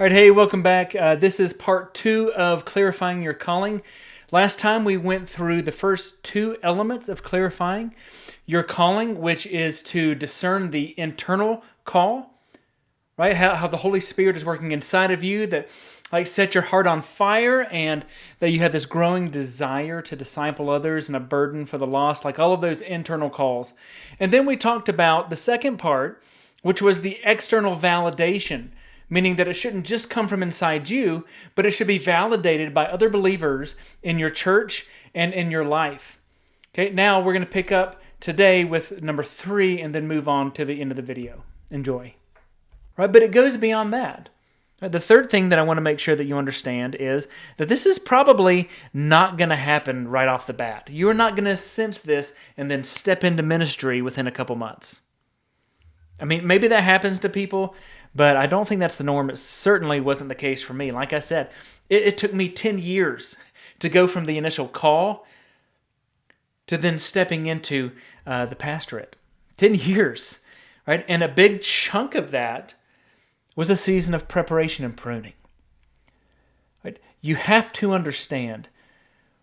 All right, hey, welcome back. This is part 2 of clarifying your calling. Last time we went through the first 2 elements of clarifying your calling, which is to discern the internal call, right? How the Holy Spirit is working inside of you that set your heart on fire, and that you have this growing desire to disciple others and a burden for the lost, like all of those internal calls. And then we talked about the second part, which was the external validation, meaning that it shouldn't just come from inside you, but it should be validated by other believers in your church and in your life. Okay, now we're going to pick up today with number 3 and then move on to the end of the video. Enjoy. Right, but it goes beyond that. The third thing that I want to make sure that you understand is that this is probably not going to happen right off the bat. You're not going to sense this and then step into ministry within a couple months. I mean, maybe that happens to people, but I don't think that's the norm. It certainly wasn't the case for me. Like I said, it took me 10 years to go from the initial call to then stepping into the pastorate. 10 years, right? And a big chunk of that was a season of preparation and pruning. Right? You have to understand,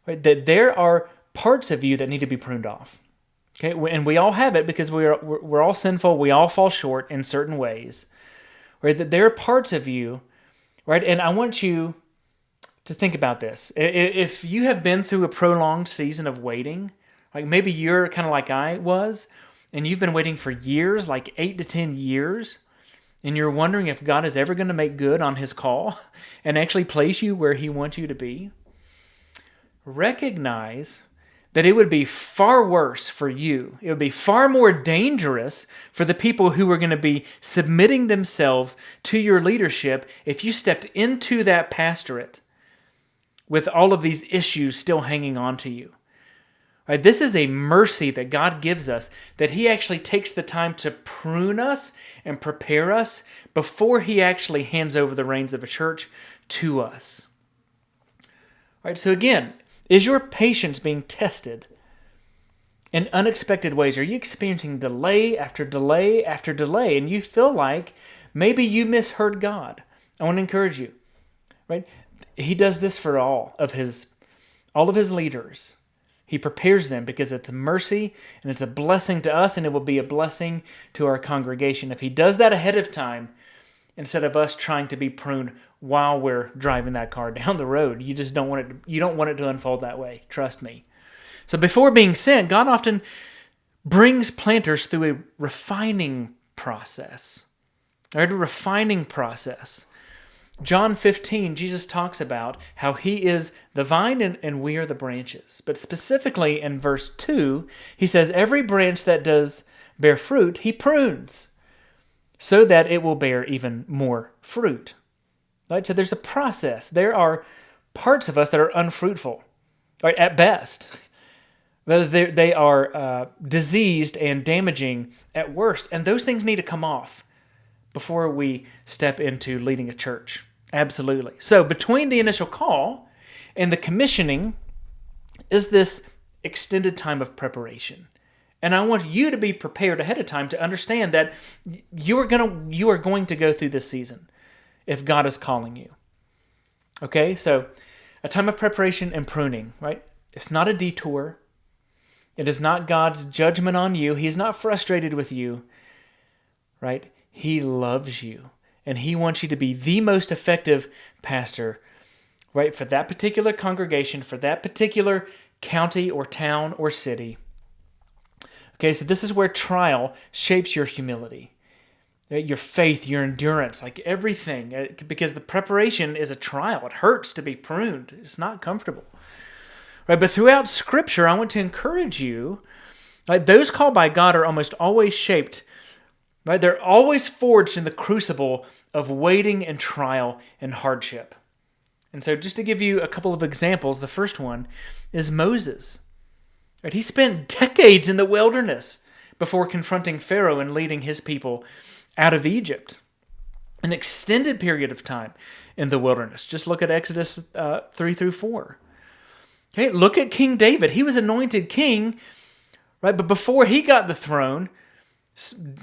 right, that there are parts of you that need to be pruned off. Okay, and we all have it because we're all sinful. We all fall short in certain ways. Right? That there are parts of you, right? And I want you to think about this. If you have been through a prolonged season of waiting, like maybe you're kind of like I was, and you've been waiting for years, like 8 to 10 years, and you're wondering if God is ever going to make good on His call and actually place you where He wants you to be, recognize that it would be far worse for you. It would be far more dangerous for the people who are going to be submitting themselves to your leadership if you stepped into that pastorate with all of these issues still hanging on to you. Right? This is a mercy that God gives us, that He actually takes the time to prune us and prepare us before He actually hands over the reins of a church to us. Right? So again, is your patience being tested in unexpected ways? Are you experiencing delay after delay after delay, and you feel like maybe you misheard God? I want to encourage you, right? He does this for all of His leaders. He prepares them because it's a mercy and it's a blessing to us, and it will be a blessing to our congregation if He does that ahead of time, instead of us trying to be pruned while we're driving that car down the road. You just don't want it. You don't want it to unfold that way. Trust me. So before being sent, God often brings planters through a refining process. Right? A refining process. John 15, Jesus talks about how He is the vine and we are the branches. But specifically in verse 2, He says, every branch that does bear fruit, He prunes, so that it will bear even more fruit. Right? So there's a process. There are parts of us that are unfruitful, right, at best. They are diseased and damaging at worst. And those things need to come off before we step into leading a church. Absolutely. So between the initial call and the commissioning is this extended time of preparation. And I want you to be prepared ahead of time to understand that you are going to go through this season if God is calling you. Okay, so a time of preparation and pruning, right? It's not a detour. It is not God's judgment on you. He's not frustrated with you, right? He loves you, and He wants you to be the most effective pastor, right, for that particular congregation, for that particular county or town or city. Okay, so this is where trial shapes your humility, your faith, your endurance, like everything, because the preparation is a trial. It hurts to be pruned. It's not comfortable. Right, but throughout Scripture, I want to encourage you, right, those called by God are almost always shaped, right? They're always forged in the crucible of waiting and trial and hardship. And so just to give you a couple of examples, the first one is Moses. Right? He spent decades in the wilderness before confronting Pharaoh and leading his people out of Egypt. An extended period of time in the wilderness. Just look at Exodus 3 through 4. Okay, look at King David. He was anointed king, right? But before he got the throne,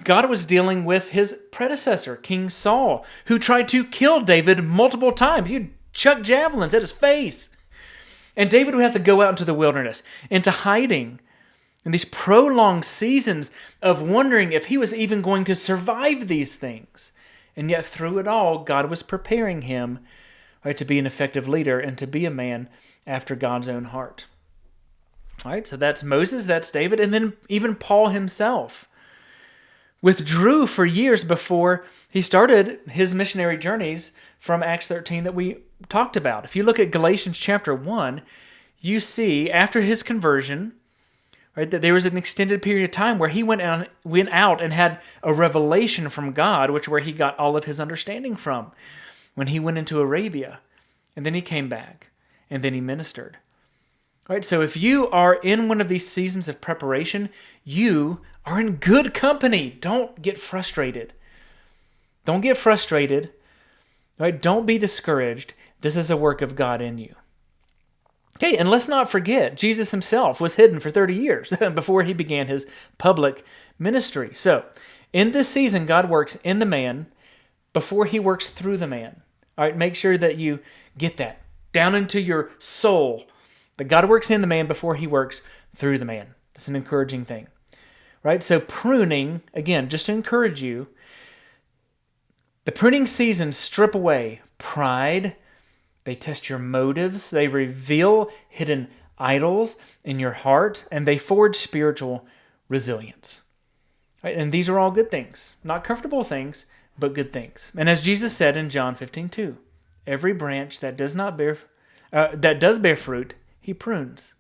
God was dealing with his predecessor, King Saul, who tried to kill David multiple times. He'd chuck javelins at his face. And David would have to go out into the wilderness, into hiding, in these prolonged seasons of wondering if he was even going to survive these things. And yet through it all, God was preparing him, right, to be an effective leader and to be a man after God's own heart. All right, so that's Moses, that's David, and then even Paul himself withdrew for years before he started his missionary journeys from Acts 13 that we talked about. If you look at Galatians chapter 1, you see after his conversion, right, that there was an extended period of time where he went out and had a revelation from God, which where he got all of his understanding from when he went into Arabia. And then he came back, and then he ministered. All right, so if you are in one of these seasons of preparation, you are in good company. Don't get frustrated. Don't get frustrated. Right? Don't be discouraged. This is a work of God in you. Okay, and let's not forget, Jesus himself was hidden for 30 years before he began his public ministry. So, in this season, God works in the man before he works through the man. All right, make sure that you get that down into your soul, that God works in the man before he works through the man. That's an encouraging thing. Right? So pruning, again, just to encourage you, the pruning seasons strip away pride. They test your motives. They reveal hidden idols in your heart, and they forge spiritual resilience. Right? And these are all good things. Not comfortable things, but good things. And as Jesus said in John 15:2, every branch that does bear fruit, he prunes.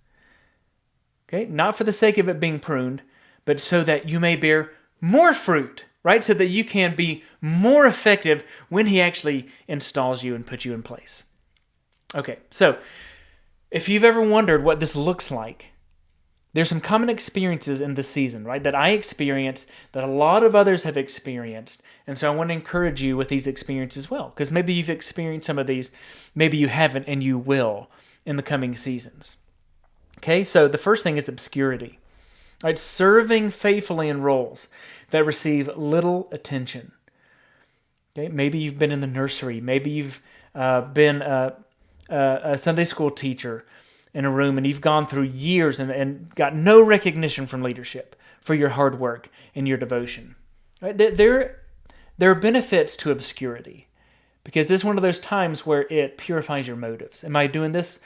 Okay? Not for the sake of it being pruned, but so that you may bear more fruit, right? So that you can be more effective when he actually installs you and puts you in place. Okay, so if you've ever wondered what this looks like, there's some common experiences in this season, right? That I experienced, that a lot of others have experienced. And so I want to encourage you with these experiences as well, because maybe you've experienced some of these, maybe you haven't, and you will in the coming seasons. Okay, so the first thing is obscurity. Right, serving faithfully in roles that receive little attention. Okay, maybe you've been in the nursery. Maybe you've been a Sunday school teacher in a room, and you've gone through years and got no recognition from leadership for your hard work and your devotion. Right? There are benefits to obscurity, because this is one of those times where it purifies your motives. Am I doing this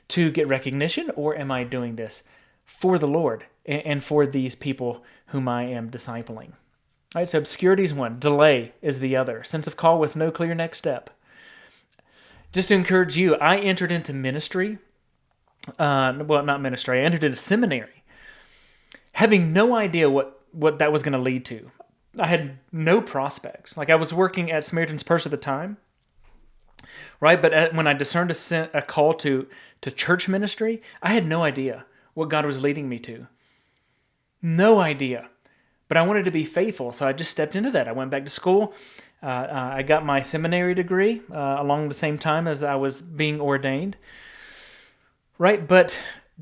to get recognition, or am I doing this for the Lord and for these people whom I am discipling? All right, so obscurity is one. Delay is the other. Sense of call with no clear next step. Just to encourage you, I entered into ministry. Not ministry. I entered into seminary, having no idea what that was going to lead to. I had no prospects. Like, I was working at Samaritan's Purse at the time, right? But when I discerned a call to church ministry, I had no idea what God was leading me to. No idea. But I wanted to be faithful, so I just stepped into that. I went back to school. I got my seminary degree along the same time as I was being ordained. Right? But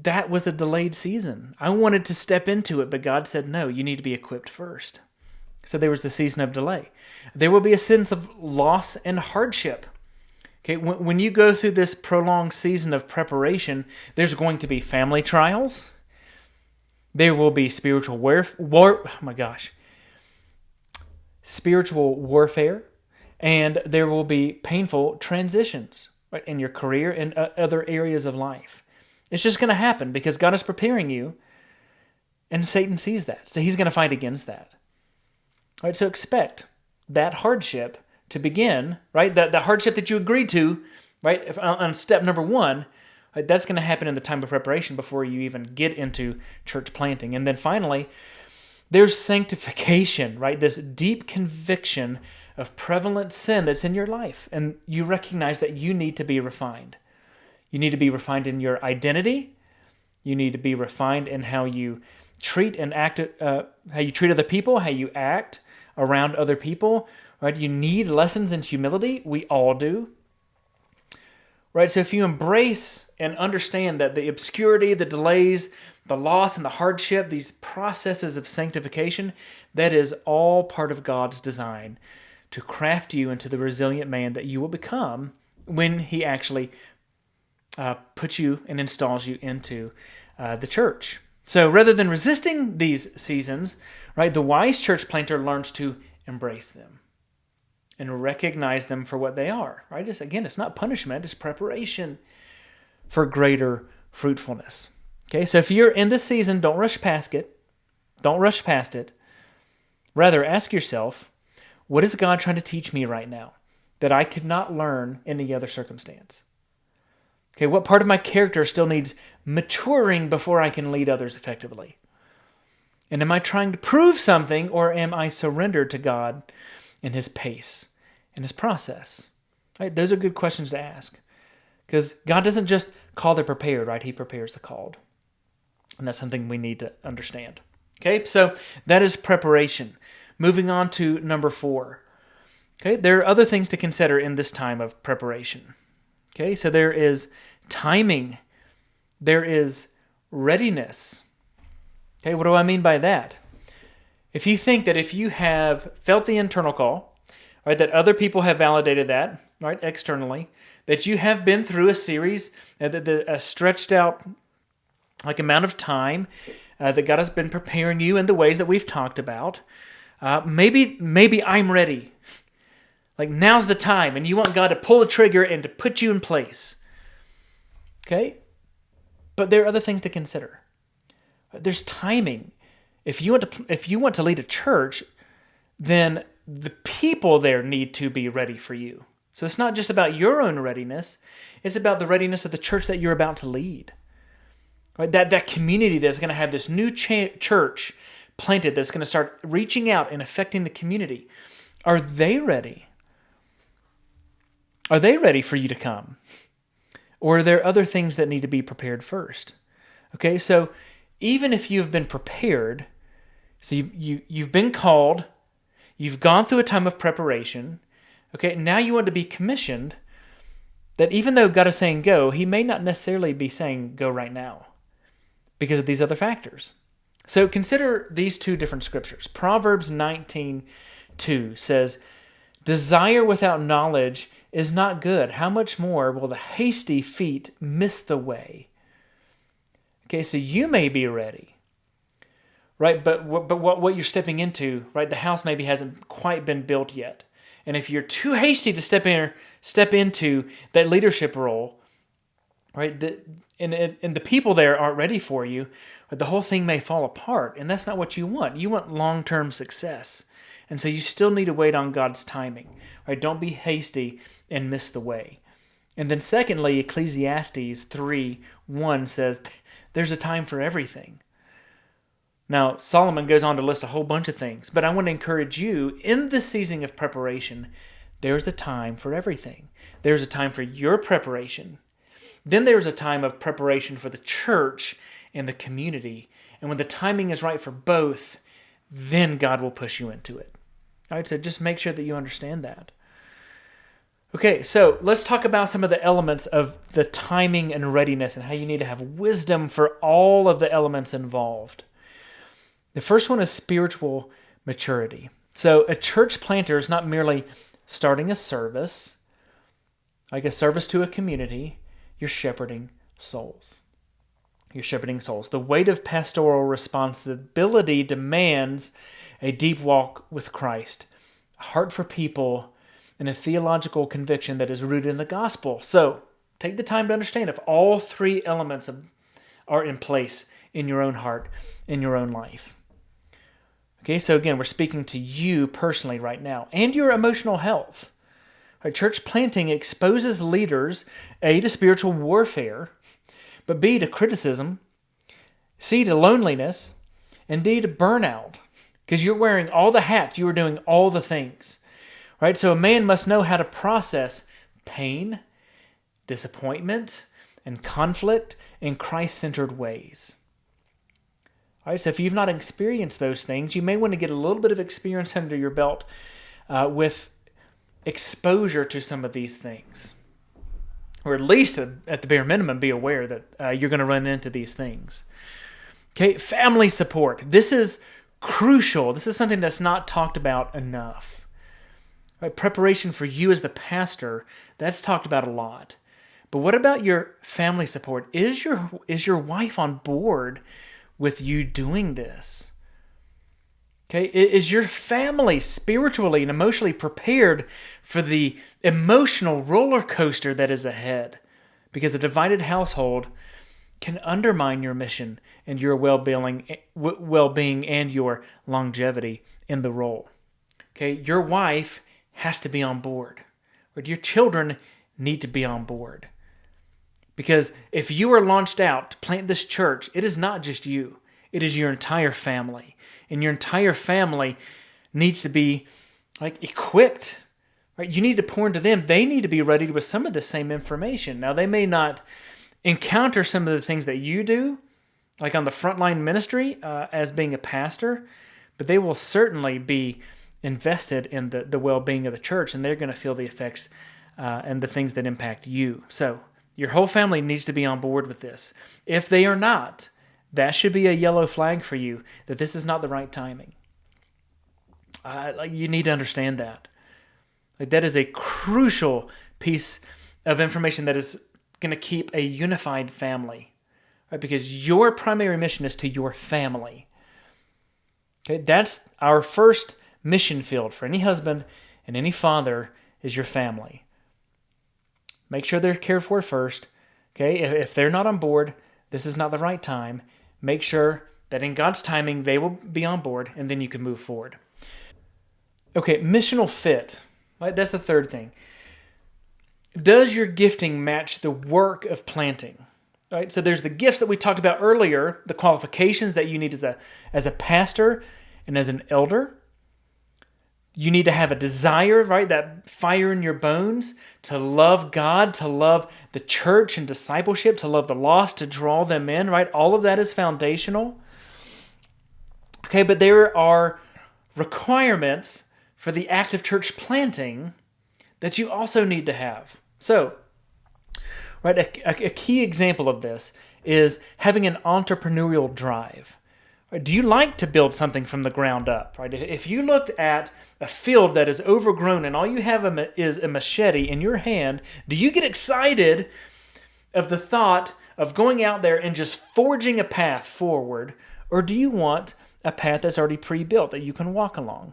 that was a delayed season. I wanted to step into it, but God said, no, you need to be equipped first. So there was a season of delay. There will be a sense of loss and hardship. Okay, when you go through this prolonged season of preparation, there's going to be family trials. There will be spiritual spiritual warfare, and there will be painful transitions, right, in your career and other areas of life. It's just going to happen because God is preparing you, and Satan sees that, so he's going to fight against that. All right, so expect that hardship to begin, right? The hardship that you agreed to, right, on step number one. Right, that's going to happen in the time of preparation before you even get into church planting. And then finally, there's sanctification, right? This deep conviction of prevalent sin that's in your life. And you recognize that you need to be refined. You need to be refined in your identity. You need to be refined in how you treat and act, how you treat other people, how you act around other people, right? You need lessons in humility. We all do. Right, so if you embrace and understand that the obscurity, the delays, the loss and the hardship, these processes of sanctification, that is all part of God's design to craft you into the resilient man that you will become when he actually puts you and installs you into the church. So rather than resisting these seasons, right, the wise church planter learns to embrace them and recognize them for what they are, right? It's not punishment, it's preparation for greater fruitfulness. Okay, so if you're in this season, don't rush past it. Don't rush past it. Rather, ask yourself, what is God trying to teach me right now that I could not learn in any other circumstance? Okay, what part of my character still needs maturing before I can lead others effectively? And am I trying to prove something, or am I surrendered to God in his pace, in his process? Right? Those are good questions to ask. Because God doesn't just call the prepared, right? He prepares the called. And that's something we need to understand. Okay, so that is preparation. Moving on to number 4. Okay, there are other things to consider in this time of preparation. Okay, so there is timing. There is readiness. Okay, what do I mean by that? If you think that if you have felt the internal call, right, that other people have validated that, right, externally, that you have been through a series, a stretched out like amount of time that God has been preparing you in the ways that we've talked about, maybe I'm ready. Like now's the time, and you want God to pull the trigger and to put you in place. Okay? But there are other things to consider. There's timing. If you want to lead a church, then the people there need to be ready for you. So it's not just about your own readiness, it's about the readiness of the church that you're about to lead. Right? That community that's going to have this new church planted that's going to start reaching out and affecting the community. Are they ready? Are they ready for you to come? Or are there other things that need to be prepared first? Okay, so even if you've been prepared, so you've been called, you've gone through a time of preparation, okay, now you want to be commissioned, that even though God is saying go, he may not necessarily be saying go right now because of these other factors. So consider these 2 different scriptures. Proverbs 19:2 says, "Desire without knowledge is not good. How much more will the hasty feet miss the way?" Okay, so you may be ready, right? But what you're stepping into, right? The house maybe hasn't quite been built yet. And if you're too hasty to step into that leadership role, right? And the people there aren't ready for you, the whole thing may fall apart. And that's not what you want. You want long-term success. And so you still need to wait on God's timing, right? Don't be hasty and miss the way. And then secondly, Ecclesiastes 3:1 says, there's a time for everything. Now, Solomon goes on to list a whole bunch of things, but I want to encourage you, in this season of preparation, there's a time for everything. There's a time for your preparation. Then there's a time of preparation for the church and the community. And when the timing is right for both, then God will push you into it. All right, so just make sure that you understand that. Okay, so let's talk about some of the elements of the timing and readiness and how you need to have wisdom for all of the elements involved. The first one is spiritual maturity. So a church planter is not merely starting a service, like a service to a community. You're shepherding souls. You're shepherding souls. The weight of pastoral responsibility demands a deep walk with Christ, a heart for people, and a theological conviction that is rooted in the gospel. So take the time to understand if all 3 elements are in place in your own heart, in your own life. Okay, so again, we're speaking to you personally right now and your emotional health. Right, church planting exposes leaders, A, to spiritual warfare, but B, to criticism, C, to loneliness, and D, to burnout. Because you're wearing all the hats, you are doing all the things. Right? So a man must know how to process pain, disappointment, and conflict in Christ-centered ways. All right, so if you've not experienced those things, you may want to get a little bit of experience under your belt with exposure to some of these things. Or at least, at the bare minimum, be aware that you're going to run into these things. Okay, family support. This is crucial. This is something that's not talked about enough. Right? Preparation for you as the pastor, that's talked about a lot. But what about your family support? Is your wife on board with you doing this? Okay, is your family spiritually and emotionally prepared for the emotional roller coaster that is ahead? Because a divided household can undermine your mission and your well-being and your longevity in the role. Okay, your wife has to be on board, but your children need to be on board. Because if you are launched out to plant this church, it is not just you. It is your entire family. And your entire family needs to be equipped. Right? You need to pour into them. They need to be ready with some of the same information. Now, they may not encounter some of the things that you do, like on the frontline ministry as being a pastor, but they will certainly be invested in the well-being of the church, and they're going to feel the effects and the things that impact you. So your whole family needs to be on board with this. If they are not, that should be a yellow flag for you that this is not the right timing. You need to understand that. That is a crucial piece of information that is going to keep a unified family, right? Because your primary mission is to your family. Okay, that's our first mission field for any husband and any father is your family. Make sure they're cared for first. Okay, if they're not on board, this is not the right time. Make sure that in God's timing, they will be on board, and then you can move forward. Okay, missional fit. Right? That's the third thing. Does your gifting match the work of planting? Right? So there's the gifts that we talked about earlier, the qualifications that you need as a pastor and as an elder. You need to have a desire, right? That fire in your bones to love God, to love the church and discipleship, to love the lost, to draw them in, right? All of that is foundational. Okay, but there are requirements for the active church planting that you also need to have. So, right, a key example of this is having an entrepreneurial drive. Right? Do you like to build something from the ground up? Right? If you looked at a field that is overgrown and all you have is a machete in your hand, do you get excited of the thought of going out there and just forging a path forward, or do you want a path that's already pre-built that you can walk along?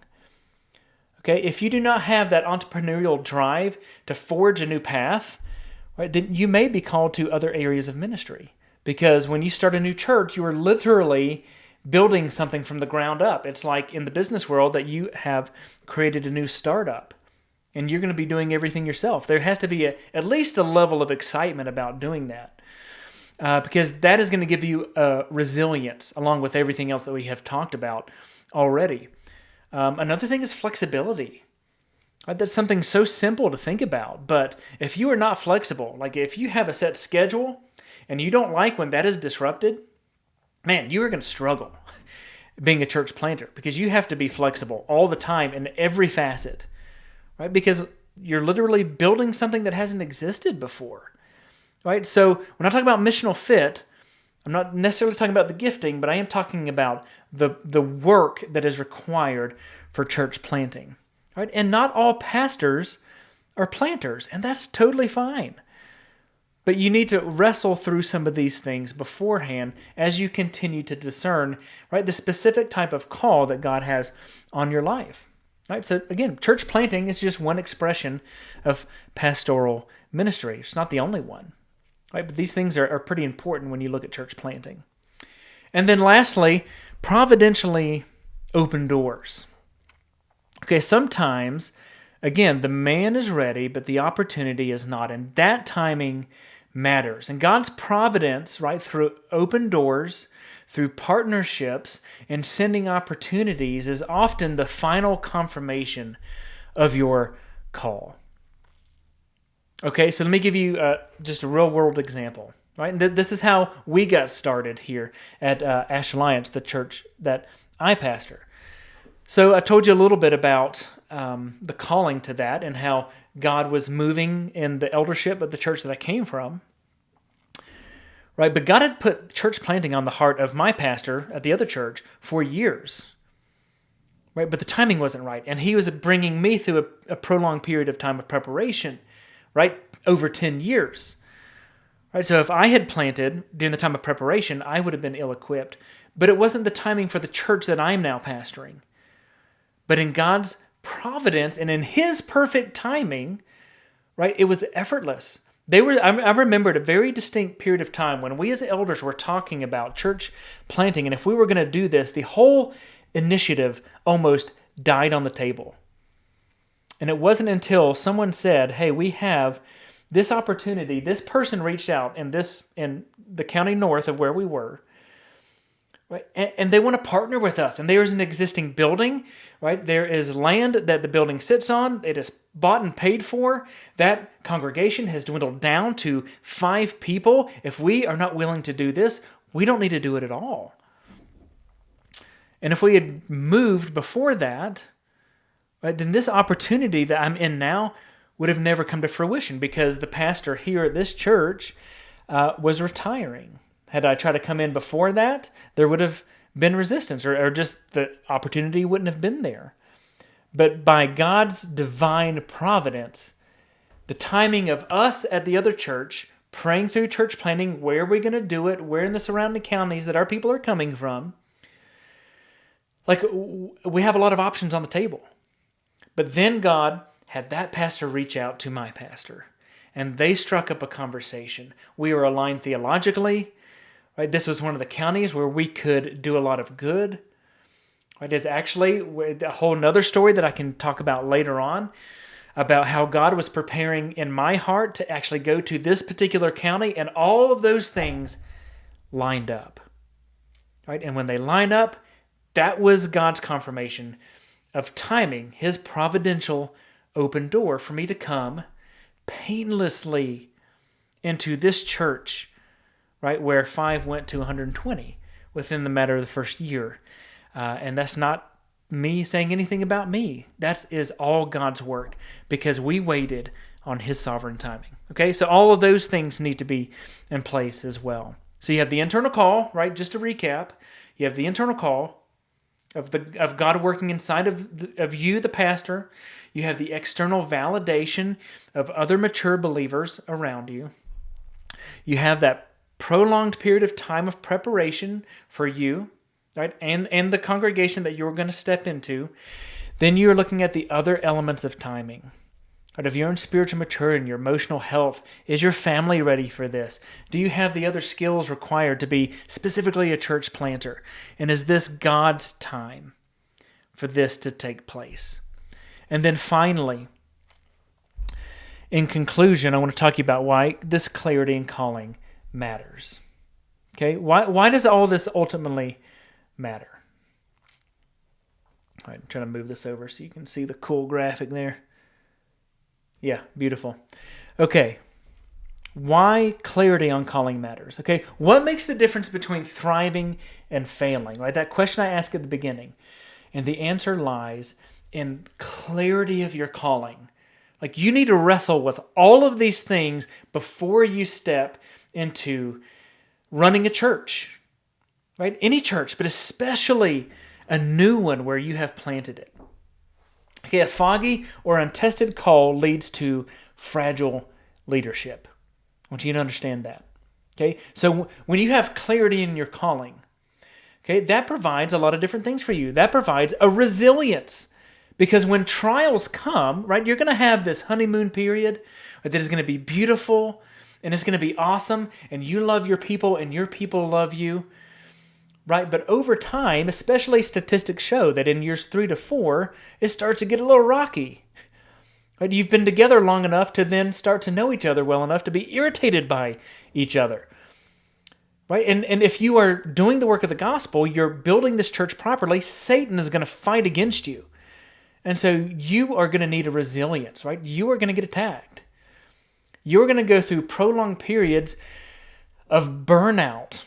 Okay, if you do not have that entrepreneurial drive to forge a new path, right, then you may be called to other areas of ministry. Because when you start a new church, you are literally building something from the ground up. It's like in the business world that you have created a new startup, and you're going to be doing everything yourself. There has to be at least a level of excitement about doing that, because that is going to give you resilience along with everything else that we have talked about already. Another thing is flexibility. Right? That's something so simple to think about, but if you are not flexible, like if you have a set schedule and you don't like when that is disrupted, man, you are going to struggle being a church planter because you have to be flexible all the time in every facet, right? Because you're literally building something that hasn't existed before, right? So when I talk about missional fit, I'm not necessarily talking about the gifting, but I am talking about the work that is required for church planting, right? And not all pastors are planters, and that's totally fine. But you need to wrestle through some of these things beforehand as you continue to discern, right, the specific type of call that God has on your life, right? So again, church planting is just one expression of pastoral ministry. It's not the only one. Right? But these things are pretty important when you look at church planting. And then lastly, providentially open doors. Okay, sometimes, again, the man is ready, but the opportunity is not. And that timing matters. And God's providence, right, through open doors, through partnerships, and sending opportunities is often the final confirmation of your call. Okay, so let me give you just a real-world example. Right, and this is how we got started here at Ash Alliance, the church that I pastor. So I told you a little bit about the calling to that and how God was moving in the eldership of the church that I came from. right? But God had put church planting on the heart of my pastor at the other church for years, right? But the timing wasn't right. And he was bringing me through a prolonged period of time of preparation, right? Over 10 years, right? So if I had planted during the time of preparation, I would have been ill-equipped. But it wasn't the timing for the church that I'm now pastoring. But in God's providence and in his perfect timing, right, it was effortless. I remembered a very distinct period of time when we as elders were talking about church planting, and if we were going to do this, the whole initiative almost died on the table. And it wasn't until someone said, hey, we have this opportunity, this person reached out in the county north of where we were, right? And they want to partner with us. And there's an existing building, right? There is land that the building sits on. It is bought and paid for. That congregation has dwindled down to 5 people. If we are not willing to do this, we don't need to do it at all. And if we had moved before that, right, then this opportunity that I'm in now would have never come to fruition because the pastor here at this church was retiring. Had I tried to come in before that, there would have been resistance or just the opportunity wouldn't have been there. But by God's divine providence, the timing of us at the other church, praying through church planning, where are we going to do it, where in the surrounding counties that our people are coming from, like we have a lot of options on the table. But then God had that pastor reach out to my pastor, and they struck up a conversation. We were aligned theologically. Right, this was one of the counties where we could do a lot of good. Right, there's actually a whole nother story that I can talk about later on about how God was preparing in my heart to actually go to this particular county, and all of those things lined up. Right, and when they line up, that was God's confirmation of timing, his providential open door for me to come painlessly into this church, right, where 5 went to 120 within the matter of the first year. And that's not me saying anything about me. That is all God's work because we waited on his sovereign timing. Okay, so all of those things need to be in place as well. So you have the internal call, right, just to recap. You have the internal call of God working inside of you, the pastor. You have the external validation of other mature believers around you. You have that prolonged period of time of preparation for you, right, and the congregation that you're going to step into. Then you're looking at the other elements of timing. Right, of your own spiritual maturity and your emotional health. Is your family ready for this? Do you have the other skills required to be specifically a church planter? And is this God's time for this to take place? And then finally, in conclusion, I want to talk to you about why this clarity and calling matters. Okay, why does all this ultimately matter? All right, I'm trying to move this over so you can see the cool graphic there. Yeah, beautiful. Okay, why clarity on calling matters? Okay, what makes the difference between thriving and failing? Right, that question I asked at the beginning, and the answer lies in clarity of your calling. Like you need to wrestle with all of these things before you step into running a church, right? Any church, but especially a new one where you have planted it. Okay, a foggy or untested call leads to fragile leadership. I want you to understand that. Okay, so when you have clarity in your calling, okay, that provides a lot of different things for you. That provides a resilience. Because when trials come, right, you're going to have this honeymoon period that is going to be beautiful and it's going to be awesome and you love your people and your people love you, right? But over time, especially statistics show that in years 3 to 4, it starts to get a little rocky. Right? You've been together long enough to then start to know each other well enough to be irritated by each other. Right? And if you are doing the work of the gospel, you're building this church properly, Satan is going to fight against you. And so you are going to need a resilience, right? You are going to get attacked. You're going to go through prolonged periods of burnout.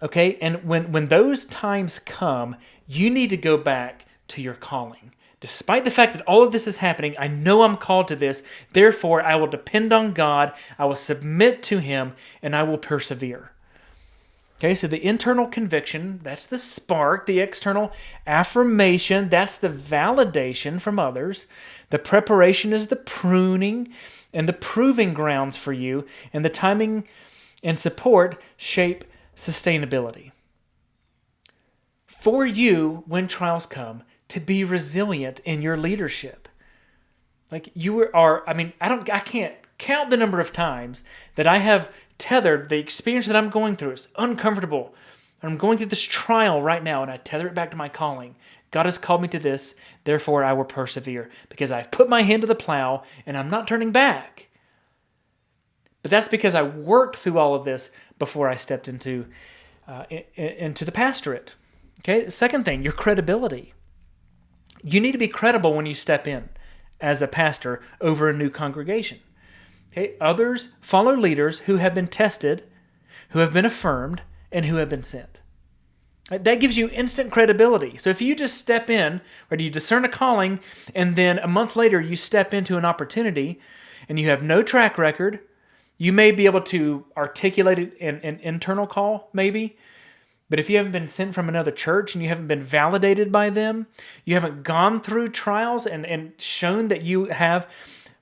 Okay? And when those times come, you need to go back to your calling. despite the fact that all of this is happening, I know I'm called to this. Therefore, I will depend on God. I will submit to Him, and I will persevere. Okay, so the internal conviction, that's the spark. The external affirmation, that's the validation from others. The preparation is the pruning and the proving grounds for you. And the timing and support shape sustainability. For you, when trials come, to be resilient in your leadership. Like I can't count the number of times that I have tethered the experience that I'm going through. It's uncomfortable. I'm going through this trial right now, and I tether it back to my calling. God has called me to this, therefore I will persevere, because I've put my hand to the plow, and I'm not turning back. But that's because I worked through all of this before I stepped into the pastorate. Okay, second thing, your credibility. You need to be credible when you step in as a pastor over a new congregation. Okay, others follow leaders who have been tested, who have been affirmed, and who have been sent. That gives you instant credibility. So if you just step in, or you discern a calling, and then a month later you step into an opportunity, and you have no track record, you may be able to articulate it in an internal call, maybe. But if you haven't been sent from another church and you haven't been validated by them, you haven't gone through trials and shown that you have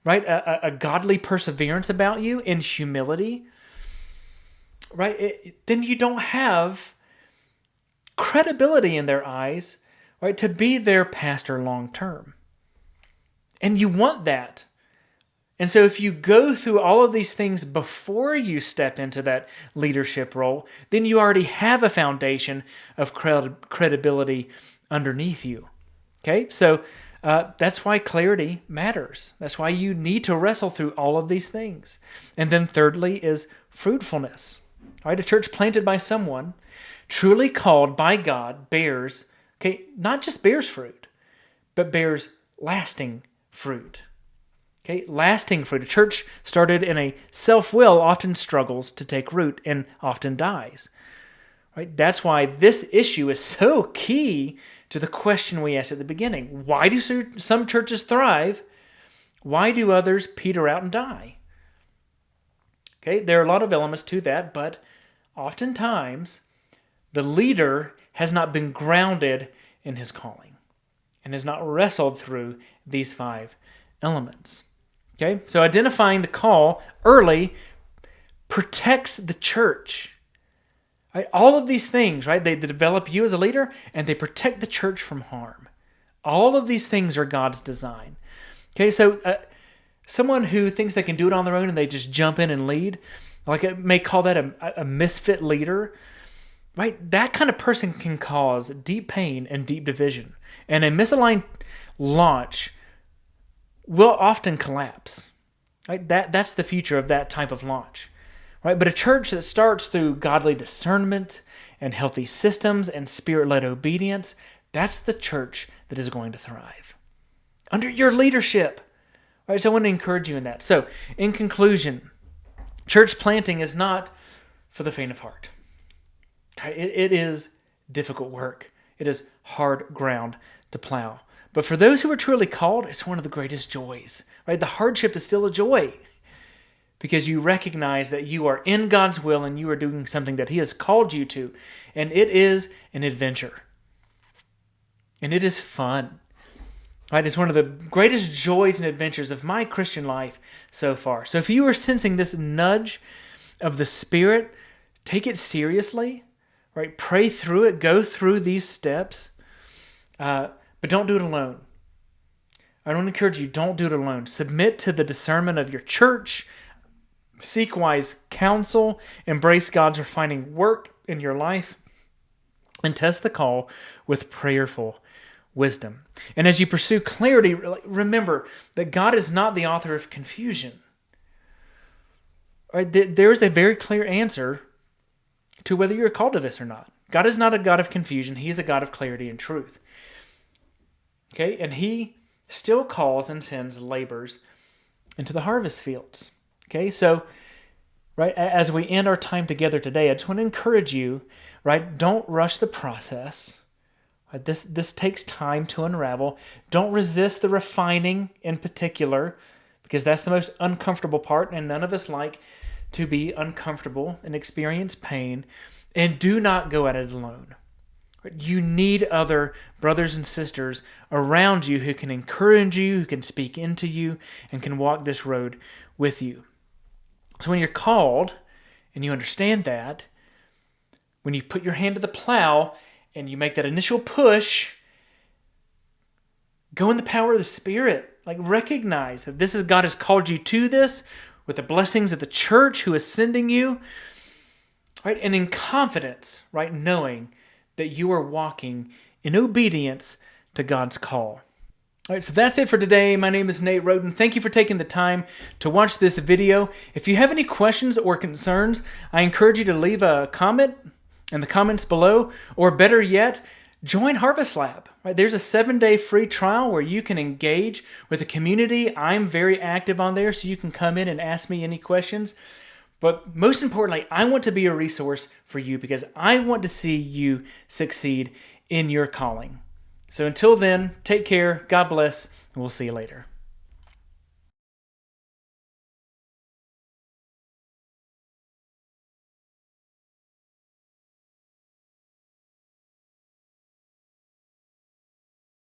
a godly perseverance about you in humility, then you don't have credibility in their eyes, to be their pastor long term. And you want that. And so if you go through all of these things before you step into that leadership role, then you already have a foundation of credibility underneath you. Okay, so that's why clarity matters. That's why you need to wrestle through all of these things. And then thirdly is fruitfulness. A church planted by someone, truly called by God, bears, not just bears fruit, but bears lasting fruit. Okay, lasting fruit. A church started in a self-will often struggles to take root and often dies. That's why this issue is so key to the question we asked at the beginning. Why do some churches thrive? Why do others peter out and die? Okay, there are a lot of elements to that, but oftentimes the leader has not been grounded in his calling and has not wrestled through these 5 elements. Okay, so identifying the call early protects the church. All of these things, they develop you as a leader and they protect the church from harm. All of these things are God's design. Okay, so someone who thinks they can do it on their own and they just jump in and lead, I may call that a misfit leader. That kind of person can cause deep pain and deep division. And a misaligned launch will often collapse. That's the future of that type of launch. But a church that starts through godly discernment and healthy systems and spirit-led obedience, that's the church that is going to thrive. Under your leadership. So I want to encourage you in that. So, in conclusion, church planting is not for the faint of heart. It is difficult work. It is hard ground to plow. But for those who are truly called, it's one of the greatest joys. The hardship is still a joy because you recognize that you are in God's will and you are doing something that He has called you to. And it is an adventure. And it is fun. It's one of the greatest joys and adventures of my Christian life so far. So if you are sensing this nudge of the Spirit, take it seriously. Pray through it. Go through these steps. But don't do it alone. I want to encourage you, don't do it alone. Submit to the discernment of your church. Seek wise counsel. Embrace God's refining work in your life. And test the call with prayerful wisdom. And as you pursue clarity, remember that God is not the author of confusion. There is a very clear answer to whether you're called to this or not. God is not a God of confusion. He is a God of clarity and truth. Okay, and He still calls and sends laborers into the harvest fields. Okay, so as we end our time together today, I just want to encourage you, don't rush the process. This takes time to unravel. Don't resist the refining in particular, because that's the most uncomfortable part, and none of us like to be uncomfortable and experience pain. And do not go at it alone. You need other brothers and sisters around you who can encourage you, who can speak into you, and can walk this road with you. So when you're called, and you understand that, when you put your hand to the plow and you make that initial push, go in the power of the Spirit. Like, recognize that this is God has called you to this with the blessings of the church who is sending you, right? And in confidence, right? Knowing that you are walking in obedience to God's call. All right, so that's it for today. My name is Nate Roden. Thank you for taking the time to watch this video. If you have any questions or concerns, I encourage you to leave a comment in the comments below, or better yet, join Harvest Lab. Right? There's a 7-day free trial where you can engage with the community. I'm very active on there, so you can come in and ask me any questions. But most importantly, I want to be a resource for you because I want to see you succeed in your calling. So until then, take care, God bless, and we'll see you later.